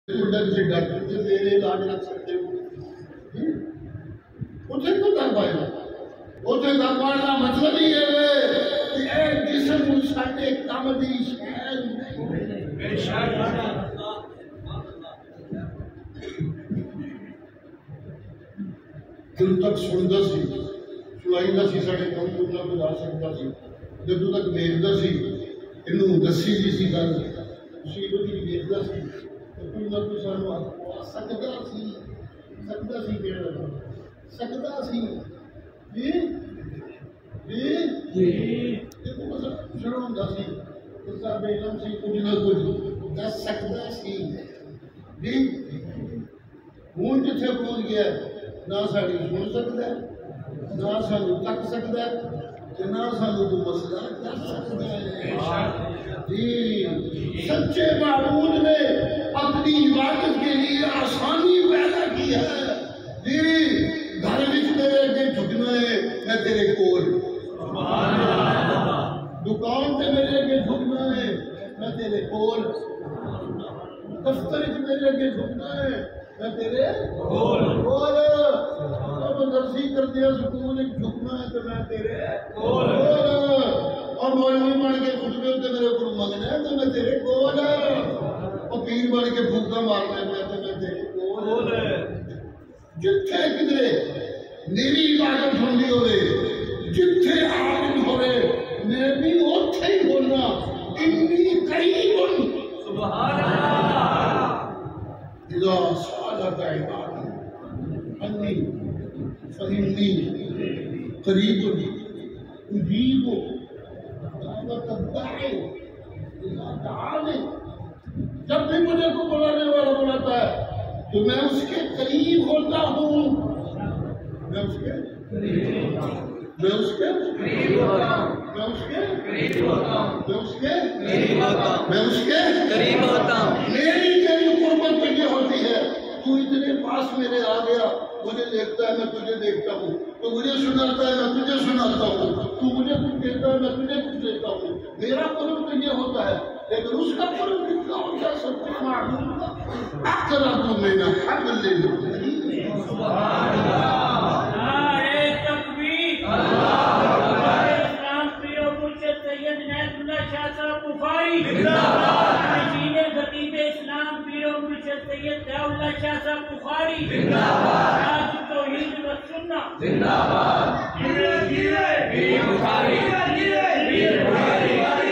سے ڈاکٹر سے میرے علاج رکھ سکتے ہو اتنے کو کر پائے گا اتنے کر پائے مطلب ہی ہے کہ اے جسم ساڈے کم دی شے بے شک دل تک سندا سی سنائیدا سی ساڈے کم کو نہ بتا سکتا سی جدوں تک ویکھدا سی اینوں دسی دی سی گل اسی کو دی ویکھدا سی کوئی نہ کوئی سانو سکدا سی کہڑا سکدا سی جی جی جی دیکھو بس شروع ہوندا سی کہ ساڈے علم سی کچھ نہ کچھ دس سکدا سی جی ہوں جتھے پہنچ گیا نہ ساڈی سن سکدا ہے نہ سانو تک سکدا ہے کہ نہ سانو کوئی مسئلہ کر سکدا ہے جی سچے معبود نے اپنی عبادت کے لیے آسانی پیدا کی ہے جی گھر وچ میرے اگے جھکنا ہے میں تیرے کول دکان تے میرے اگے جھکنا ہے میں تیرے کول دفتر وچ میرے اگے جھکنا ہے میں تیرے کول مدرسی کردیا سکول وچ جھکنا ہے تو میں تیرے کول اور مولوی بن کے خطبے تے میرے کول منگنا ہے تو میں تیرے کول اور پیر بن کے پھوکا مارنا ہے تو میں تیرے کول جتھے کدرے میری عبادت ہوندی ہوئے جتھے عابد ہوئے میں بھی اوتھے ہی ہونا انی قریب سبحان اللہ اذا سألك عبادی انی فإنی قریب اجیب دعوت الداعی اذا دعانی جب بھی مجھے کو بلانے والا بلاتا ہے تو میں اس کے قریب ہوتا ہوں میں اس کے قریب ہوتا ہوں میں اس کے قریب ہوتا ہوں میں اس کے قریب ہوتا ہوں میں اس کے قریب ہوتا ہوں میں اس کے قریب ہوتا ہوں میری تیری قربت تو یہ ہوتی ہے تو اتنے پاس میرے آ گیا مجھے دیکھتا ہے میں تجھے دیکھتا ہوں تو مجھے سناتا ہے میں تجھے سناتا ہوں تو مجھے کچھ دیتا ہے میں تجھے کچھ دیتا ہوں میرا قرب تو یہ ہوتا ہے لیکن اس کا قرب کتنا ہوتا ہے سب کچھ معلوم کا اقرب من حبل الورید سبحان اللہ نعرہ تکبیر اللہ اکبر اسلام پریو مرشد سید عنایت اللہ شاہ صاحب بخاری زندہ باد نشین خطیب اسلام پریو مرشد سید ضیاء اللہ شاہ صاحب بخاری زندہ باد راز توحید و سنت زندہ باد پیر بخاری پیر بخاری